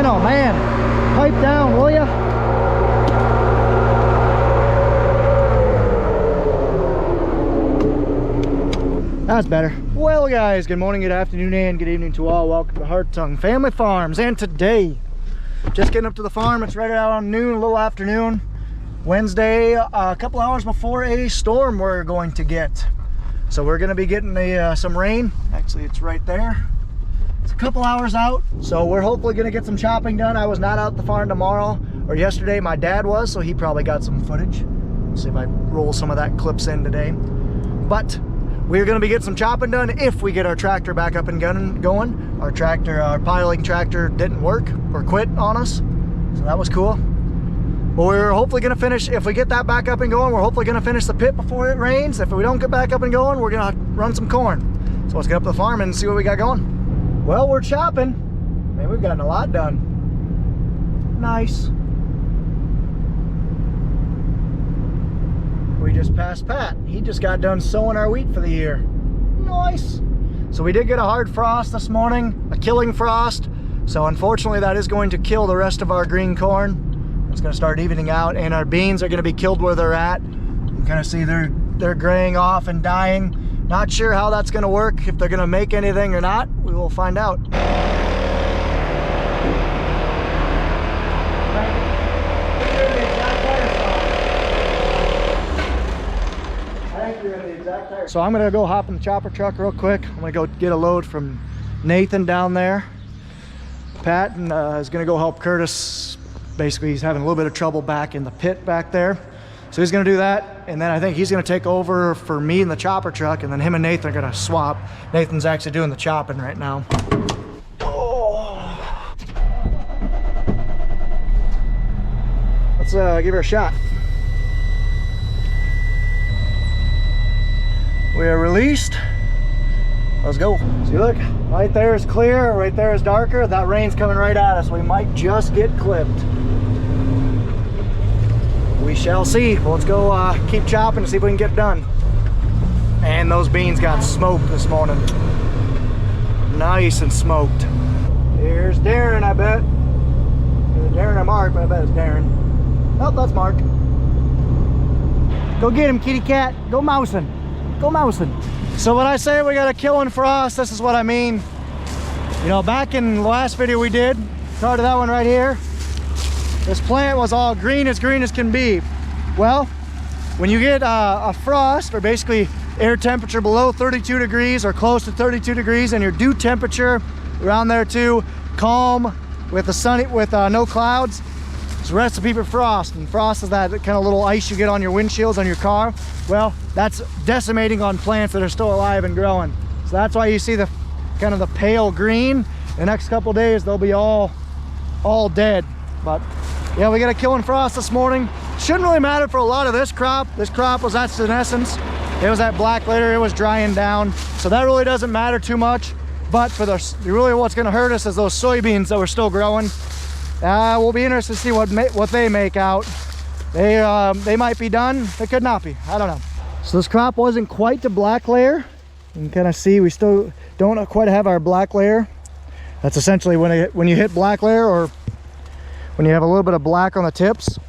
Man, oh man. Pipe down, will ya? That's better. Well guys, good morning, good afternoon, and good evening to all. Welcome to Hartung Family Farms. And today, just getting up to the farm. It's right around noon, a little afternoon. Wednesday, a couple hours before a storm we're going to get. So we're gonna be getting some rain. Actually, it's right there. It's a couple hours out, so we're hopefully gonna get some chopping done. I was not out at the farm tomorrow, or yesterday. My dad was, so he probably got some footage. Let's see if I roll some of that clips in today. But we're gonna be getting some chopping done if we get our tractor back up and going. Our piling tractor didn't work or quit on us, so that was cool. But we're hopefully gonna finish, if we get that back up and going, we're hopefully gonna finish the pit before it rains. If we don't get back up and going, we're gonna run some corn. So let's get up to the farm and see what we got going. Well, we're chopping. Man, we've gotten a lot done. Nice. We just passed Pat. He just got done sowing our wheat for the year. Nice. So we did get a hard frost this morning, a killing frost. So unfortunately that is going to kill the rest of our green corn. It's gonna start evening out, and our beans are gonna be killed where they're at. You can kind of see they're graying off and dying. Not sure how that's gonna work, if they're gonna make anything or not. We will find out. So I'm gonna go hop in the chopper truck real quick. I'm gonna go get a load from Nathan down there. Pat is gonna go help Curtis. Basically, he's having a little bit of trouble back in the pit back there. So he's gonna do that, and then I think he's gonna take over for me in the chopper truck, and then him and Nathan are gonna swap. Nathan's actually doing the chopping right now. Oh. Let's give her a shot. We are released. Let's go. See, look, right there is clear, right there is darker. That rain's coming right at us. We might just get clipped. We shall see. Well, let's go keep chopping and see if we can get it done. And those beans got smoked this morning. Nice and smoked. Here's Darren, I bet. Either Darren or Mark, but I bet it's Darren. Oh, that's Mark. Go get him, kitty cat. Go mousing. Go mousing. So when I say we got a killing frost, this is what I mean. You know, back in the last video we did, started that one right here. This plant was all green as can be. Well, when you get a frost, or basically air temperature below 32 degrees or close to 32 degrees, and your dew temperature around there too, calm with the sunny, with no clouds, it's a recipe for frost. And frost is that kind of little ice you get on your windshields on your car. Well, that's decimating on plants that are still alive and growing. So that's why you see the kind of the pale green. The next couple days they'll be all dead. But yeah, we got a killing frost this morning. Shouldn't really matter for a lot of this crop. This crop was at senescence. It was at black later, it was drying down. So that really doesn't matter too much. But for really what's gonna hurt us is those soybeans that were still growing. We'll be interested to see what they make out. They might be done, they could not be, I don't know. So this crop wasn't quite to black layer. You can kind of see we still don't quite have our black layer. That's essentially when you hit black layer, or when you have a little bit of black on the tips.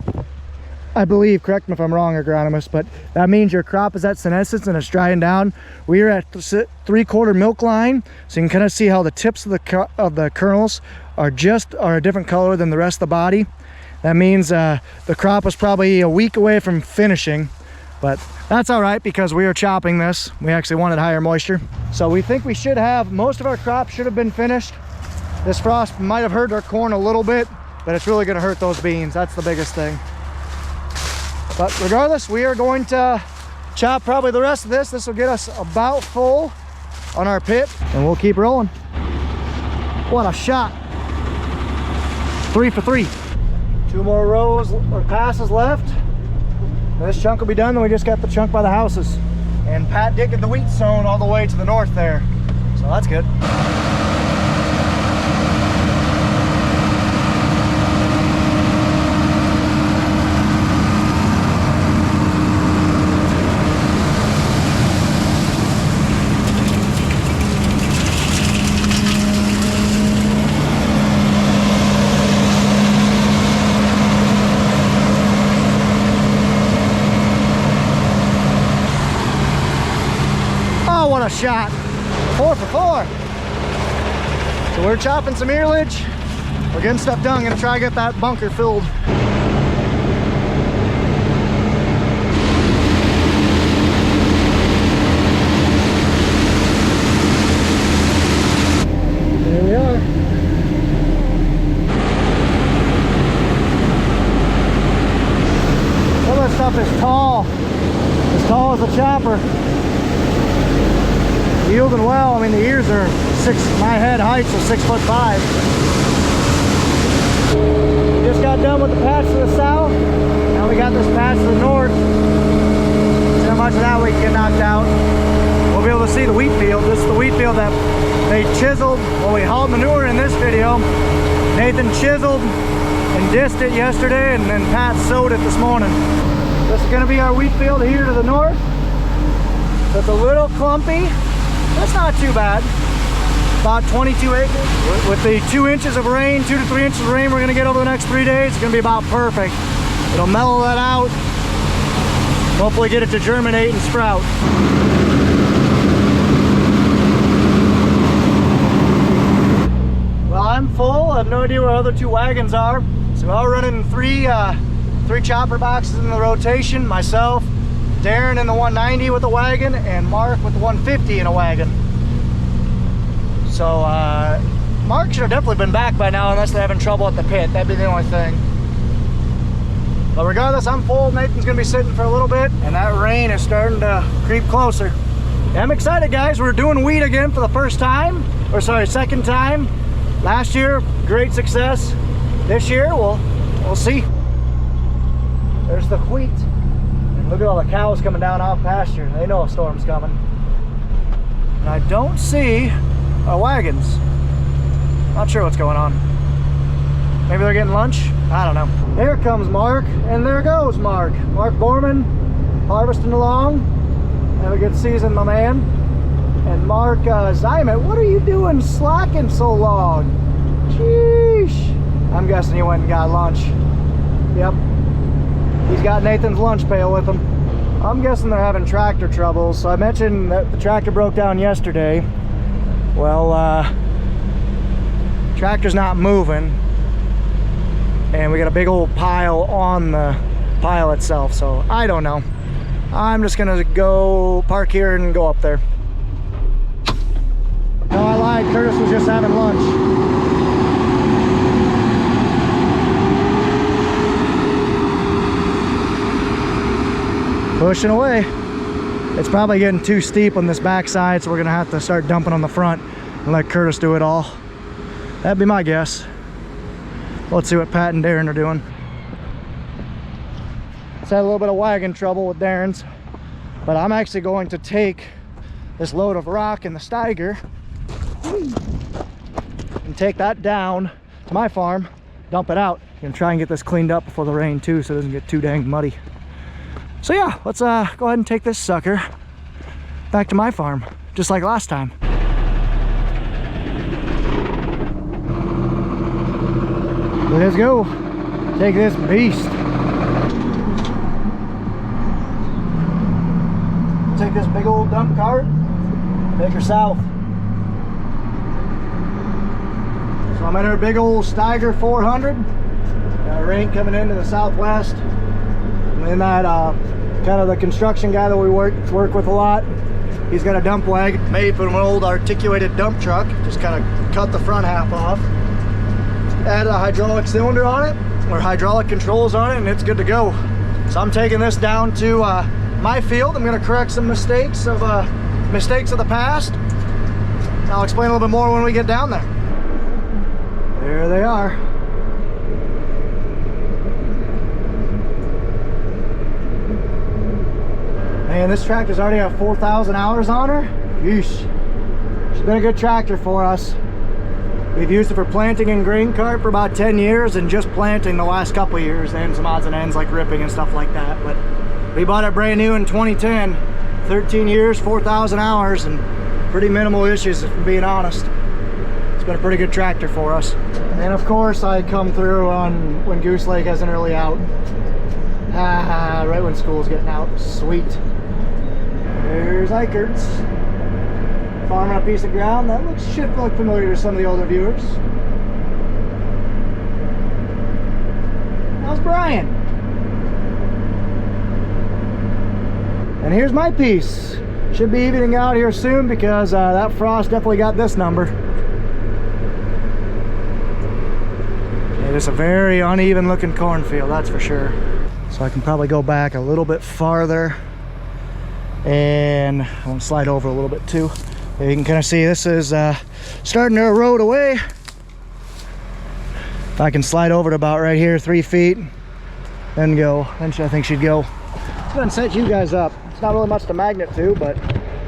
I believe, correct me if I'm wrong, agronomist, but that means your crop is at senescence and it's drying down. We are at the 3/4 milk line, so you can kind of see how the tips of the kernels are a different color than the rest of the body. That means the crop is probably a week away from finishing, but that's all right because we are chopping this. We actually wanted higher moisture. So we think we should have, most of our crop should have been finished. This frost might have hurt our corn a little bit, but it's really gonna hurt those beans. That's the biggest thing. But regardless, we are going to chop probably the rest of this. This will get us about full on our pit, and we'll keep rolling. What a shot. 3 for 3. 2 more rows or passes left. This chunk will be done, then we just got the chunk by the houses. And Pat did get the wheat sown all the way to the north there. So that's good. shot. 4 for 4. So we're chopping some earlage. We're getting stuff done. I'm gonna try to get that bunker filled. There we are. Some of this stuff is tall as a chopper. Yielding well. I mean, the ears are my head height, so 6'5". Just got done with the patch to the south. Now we got this patch to the north. See how much of that we can get knocked out. We'll be able to see the wheat field. This is the wheat field that they chiseled when we hauled manure in this video. Nathan chiseled and dissed it yesterday, and then Pat sowed it this morning. This is going to be our wheat field here to the north. So it's a little clumpy. That's not too bad. About 22 acres. With the 2 inches of rain, 2 to 3 inches of rain we're going to get over the next 3 days, it's going to be about perfect. It'll mellow that out. Hopefully get it to germinate and sprout. Well, I'm full. I have no idea where the other 2 wagons are. So we're running three chopper boxes in the rotation. Myself, Darren in the 190 with the wagon, and Mark with the 150 in a wagon. So Mark should have definitely been back by now unless they're having trouble at the pit. That'd be the only thing. But regardless, I'm full. Nathan's gonna be sitting for a little bit, and that rain is starting to creep closer. I'm excited, guys. We're doing wheat again for the first time, or sorry, second time. Last year, great success. This year, we'll see. There's the wheat. And look at all the cows coming down off pasture. They know a storm's coming. And I don't see our wagons. Not sure what's going on. Maybe they're getting lunch? I don't know. There comes Mark, and there goes Mark. Mark Borman, harvesting along. Have a good season, my man. And Mark Zymet, what are you doing slacking so long? Sheesh. I'm guessing he went and got lunch. Yep. He's got Nathan's lunch pail with him. I'm guessing they're having tractor troubles. So I mentioned that the tractor broke down yesterday. Well, tractor's not moving. And we got a big old pile on the pile itself. So I don't know. I'm just gonna go park here and go up there. No, I lied. Curtis was just having lunch. Pushing away. It's probably getting too steep on this backside, so we're gonna have to start dumping on the front and let Curtis do it all. That'd be my guess. Let's see what Pat and Darren are doing. It's had a little bit of wagon trouble with Darren's, but I'm actually going to take this load of rock in the Steiger and take that down to my farm, dump it out, and try and get this cleaned up before the rain too, so it doesn't get too dang muddy. So yeah, let's go ahead and take this sucker back to my farm, just like last time. Let's go. Take this beast. Take this big old dump cart, take her south. So I'm in our big old Steiger 400. Got rain coming into the southwest. And then that kind of the construction guy that we work with a lot, he's got a dump wagon made from an old articulated dump truck. Just kind of cut the front half off, added a hydraulic cylinder on it or hydraulic controls on it, and it's good to go. So I'm taking this down to my field. I'm going to correct some mistakes of the past. I'll explain a little bit more when we get down there. There they are. Man, this tractor's already got 4,000 hours on her. Yeesh. She's been a good tractor for us. We've used it for planting and grain cart for about 10 years and just planting the last couple of years, and some odds and ends like ripping and stuff like that. But we bought it brand new in 2010. 13 years, 4,000 hours, and pretty minimal issues, if I'm being honest. It's been a pretty good tractor for us. And of course, I come through on when Goose Lake has an early out. Right when school's getting out. Sweet. There's Eichert's. farming a piece of ground that should look familiar to some of the older viewers. How's Brian? And here's my piece. Should be evening out here soon because that frost definitely got this number. It is a very uneven looking cornfield, that's for sure. So I can probably go back a little bit farther, and I want to slide over a little bit too. You can kind of see this is starting to erode away. If I can slide over to about right here, 3 feet, then go, then I think she'd go. Let's go ahead and set you guys up. It's not really much to magnet to, but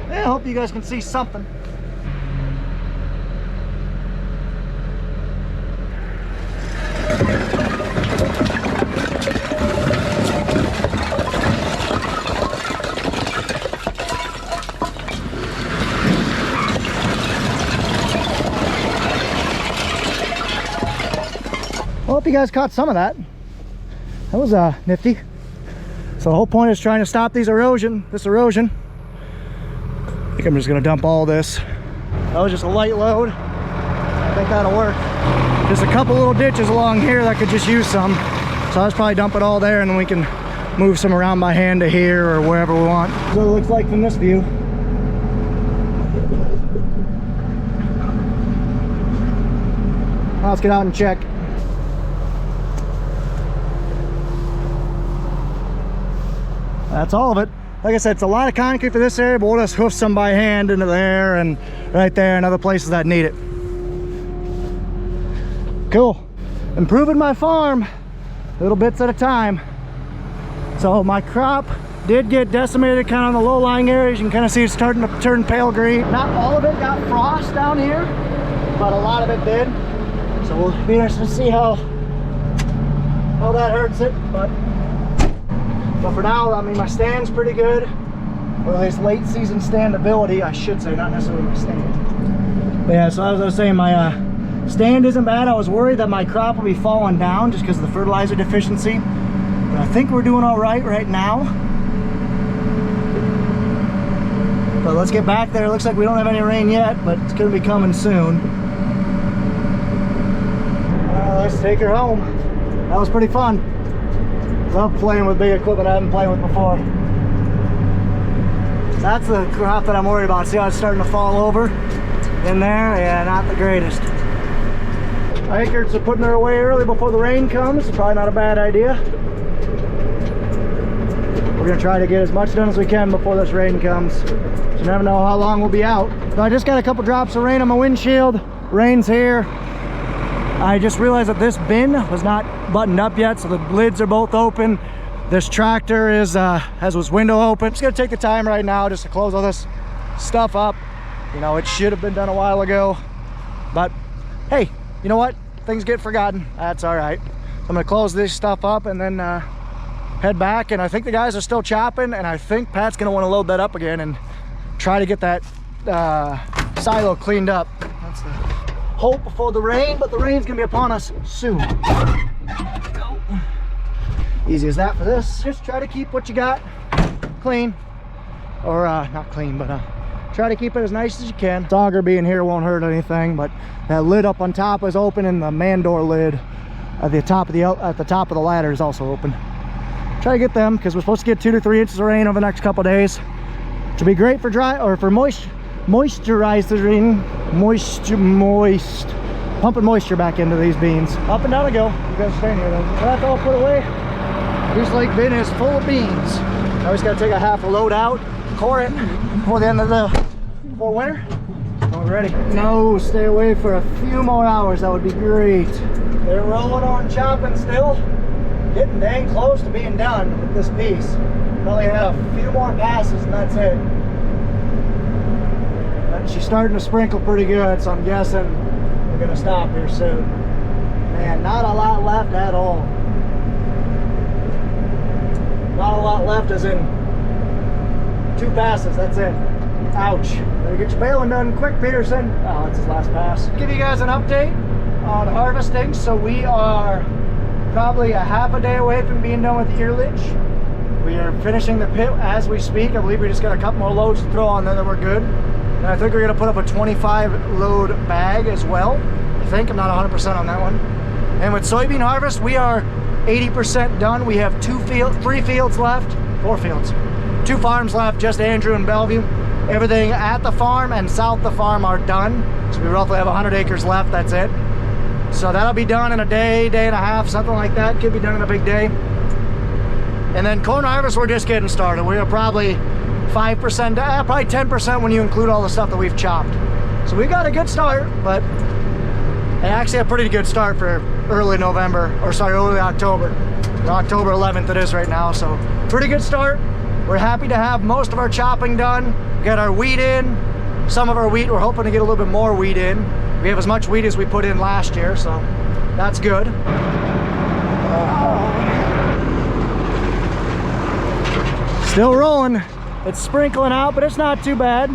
yeah, I hope you guys can see something. I hope you guys caught some of that. That was nifty. So the whole point is trying to stop this erosion. I think I'm just gonna dump all this. That was just a light load. I think that'll work. Just a couple little ditches along here that could just use some. So I'll just probably dump it all there, and then we can move some around by hand to here or wherever we want. So it looks like from this view. Now let's get out and check. That's all of it. Like I said, it's a lot of concrete for this area, but we'll just hoof some by hand into there and right there and other places that need it. Cool. Improving my farm, little bits at a time. So my crop did get decimated kind of on the low-lying areas. You can kind of see it's starting to turn pale green. Not all of it got frost down here, but a lot of it did. So we'll be interested to see how that hurts it. But for now, I mean, my stand's pretty good. Or at least late season standability, I should say, not necessarily my stand. But yeah, so as I was saying, my stand isn't bad. I was worried that my crop would be falling down just because of the fertilizer deficiency. But I think we're doing all right now. But let's get back there. It looks like we don't have any rain yet, but it's gonna be coming soon. Let's take her home. That was pretty fun. Love playing with big equipment I haven't played with before. So that's the crop that I'm worried about. See how it's starting to fall over in there? Yeah, not the greatest. Acres are putting her away early before the rain comes. It's probably not a bad idea. We're gonna try to get as much done as we can before this rain comes. So you never know how long we'll be out. So I just got a couple drops of rain on my windshield. Rain's here. I just realized that this bin was not buttoned up yet, so the lids are both open. This tractor has its window open. I'm just gonna take the time right now just to close all this stuff up. You know, it should have been done a while ago, but hey, you know what? Things get forgotten. That's all right. I'm gonna close this stuff up and then head back. And I think the guys are still chopping, and I think Pat's gonna want to load that up again and try to get that silo cleaned up. That's the hope before the rain, but the rain's gonna be upon us soon. Go. Easy as that for this. Just try to keep what you got clean, or not clean, but try to keep it as nice as you can. Auger being here won't hurt anything, but that lid up on top is open, and the man door lid at the top of the ladder is also open. Try to get them because we're supposed to get 2 to 3 inches of rain over the next couple of days, which will be great for dry or for moisturizing, pumping moisture back into these beans. Up and down I go. You guys staying here then. That's all put away. This lake bin is full of beans. I just gotta take a half a load out, core it before the end of before winter. We're ready. No, stay away for a few more hours. That would be great. They're rolling on chopping still. Getting dang close to being done with this piece. Only have a few more passes and that's it. She's starting to sprinkle pretty good, so I'm guessing we're gonna stop here soon. Man, not a lot left at all. Not a lot left as in 2 passes, that's it. Ouch. Better get your baling done quick, Peterson. Oh, that's his last pass. Give you guys an update on harvesting. So we are probably a half a day away from being done with the earlage. We are finishing the pit as we speak. I believe we just got a couple more loads to throw on there, then we're good. And I think we're gonna put up a 25 load bag as well. I think, I'm not 100% on that one. And with soybean harvest, we are 80% done. We have 3 fields left, 4 fields. 2 farms left, just Andrew and Bellevue. Everything at the farm and south the farm are done. So we roughly have 100 acres left, that's it. So that'll be done in a day, day and a half, something like that. Could be done in a big day. And then corn harvest, we're just getting started. We are probably 5%, probably 10% when you include all the stuff that we've chopped. So we got a good start, but actually a pretty good start for early November, or sorry, early October. October 11th it is right now, so pretty good start. We're happy to have most of our chopping done. We got our wheat in. Some of our wheat, we're hoping to get a little bit more wheat in. We have as much wheat as we put in last year, so that's good. Still rolling. It's sprinkling out, but it's not too bad.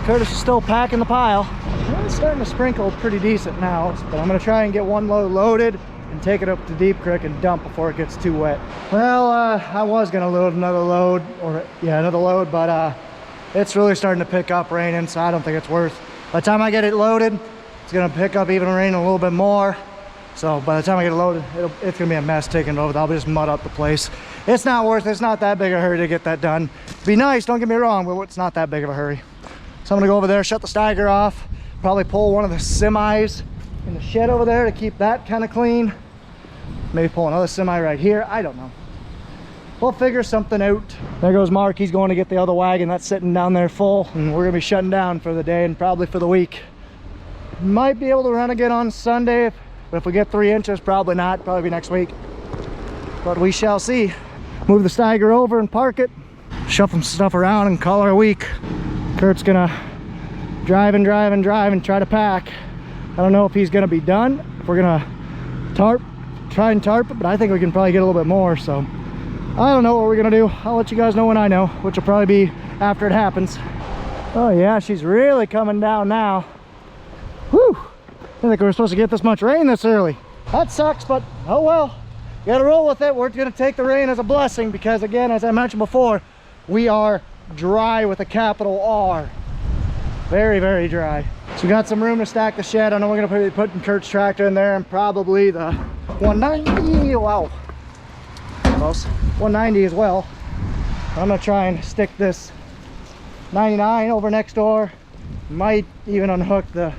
Curtis is still packing the pile. Well, it's starting to sprinkle pretty decent now, but I'm gonna try and get one load loaded and take it up to Deep Creek and dump before it gets too wet. Well, I was gonna load another load, but it's really starting to pick up raining, so I don't think it's worth. By the time I get it loaded, it's gonna pick up even raining a little bit more. So by the time I get it loaded, it's gonna be a mess taking it over. I'll just mud up the place. It's not worth it. It's not that big a hurry to get that done. It'd be nice, don't get me wrong, but it's not that big of a hurry. So I'm gonna go over there, shut the Steiger off, probably pull one of the semis in the shed over there to keep that kind of clean. Maybe pull another semi right here. I don't know. We'll figure something out. There goes Mark. He's going to get the other wagon that's sitting down there full, and we're gonna be shutting down for the day and probably for the week. Might be able to run again on Sunday, but if we get 3 inches, probably not. Probably be next week, but we shall see. Move the Steiger over and park it, shuffle some stuff around and call our week. Kurt's gonna drive and try to pack. I don't know if he's gonna be done, if we're gonna try and tarp it, but I think we can probably get a little bit more. So I don't know what we're gonna do. I'll let you guys know when I know, which will probably be after it happens. Oh yeah, she's really coming down now. Whew, I didn't think we were supposed to get this much rain this early. That sucks, but oh well. You gotta roll with it. We're gonna take the rain as a blessing because, again, as I mentioned before, we are dry with a capital R. Very, very dry. So we got some room to stack the shed. I know we're gonna be putting Kurt's tractor in there and probably the 190, wow. Close. 190 as well. I'm gonna try and stick this 99 over next door. Might even unhook the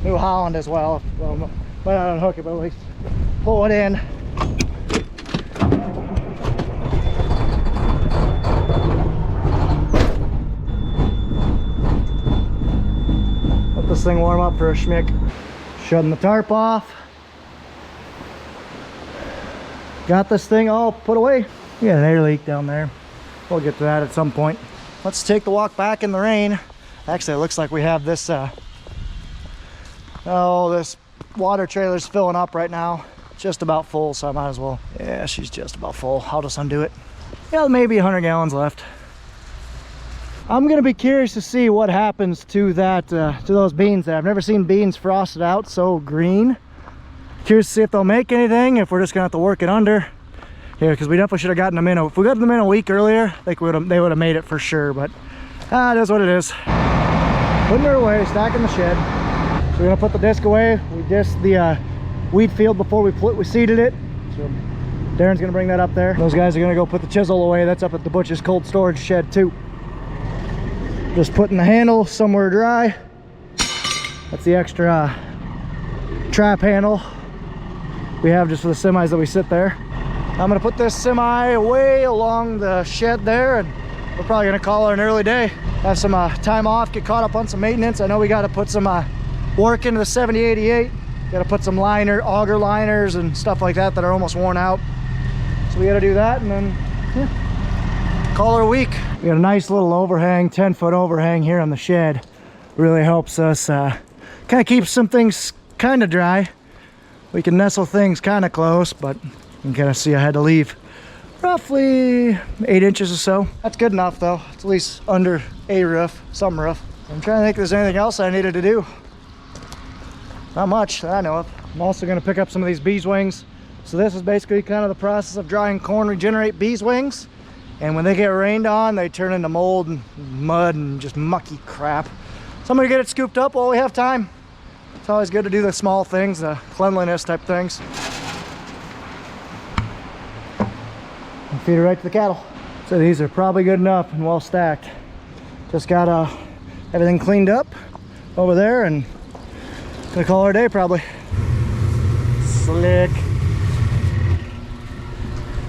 New Holland as well. Well, might not unhook it, but at least pull it in. Let this thing warm up for a schmick. Shutting the tarp off. Got this thing all put away. We got an air leak down there. We'll get to that at some point. Let's take the walk back in the rain. Actually, it looks like we have this this water trailer's filling up right now. Just about full, so I might as well. Yeah, she's just about full. I'll just undo it. Yeah, maybe 100 gallons left. I'm gonna be curious to see what happens to that, to those beans there. I've never seen beans frosted out so green. Curious to see if they'll make anything, if we're just gonna have to work it under here, because we definitely should have gotten them in. If we got them in a week earlier, I think they would have made it for sure, but it is what it is. Putting her away, stacking the shed. So we're gonna put the disc away. We disked the wheat field before we seeded it. So Darren's gonna bring that up there. Those guys are gonna go put the chisel away. That's up at the butcher's cold storage shed too. Just putting the handle somewhere dry. That's the extra trap handle we have just for the semis that we sit there. I'm gonna put this semi away along the shed there, and we're probably gonna call it an early day. Have some time off, get caught up on some maintenance. I know we gotta put some work into the 7088. Gotta put some auger liners and stuff like that are almost worn out. So we gotta do that, and then call her a week. We got a nice little overhang, 10-foot overhang here on the shed. Really helps us kind of keep some things kind of dry. We can nestle things kind of close, but you can kind of see I had to leave roughly 8 inches or so. That's good enough though. It's at least under a roof, some roof. I'm trying to think if there's anything else I needed to do. Not much that I know of. I'm also going to pick up some of these bees wings. So this is basically kind of the process of drying corn, regenerate bees wings. And when they get rained on, they turn into mold and mud and just mucky crap. So I'm gonna get it scooped up while we have time. It's always good to do the small things, the cleanliness type things. And feed it right to the cattle. So these are probably good enough and well stacked. Just got everything cleaned up over there and gonna call it a day probably. Slick.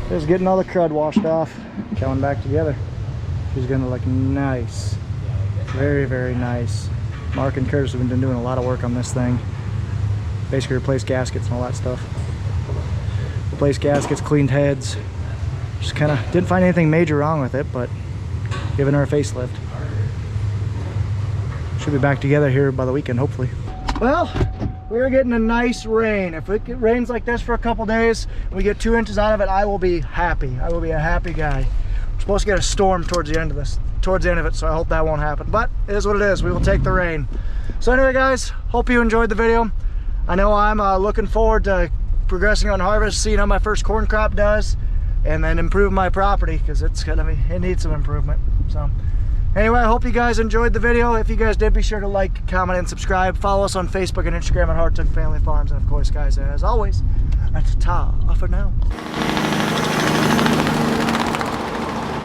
Just getting all the crud washed off, coming back together. She's gonna look nice. Very, very nice. Mark and Curtis have been doing a lot of work on this thing. Basically replaced gaskets and all that stuff. Replaced gaskets, cleaned heads. Just kind of didn't find anything major wrong with it, but giving her a facelift. Should be back together here by the weekend, hopefully. Well, we're getting a nice rain. If it rains like this for a couple days and we get 2 inches out of it, I will be happy. I will be a happy guy. We're supposed to get a storm towards the end of it, so I hope that won't happen. But it is what it is. We will take the rain. So anyway, guys, hope you enjoyed the video. I know I'm looking forward to progressing on harvest, seeing how my first corn crop does, and then improve my property because it needs some improvement. So anyway, I hope you guys enjoyed the video. If you guys did, be sure to like, comment, and subscribe. Follow us on Facebook and Instagram at Hartung Family Farms. And of course, guys, as always, that's ta for now.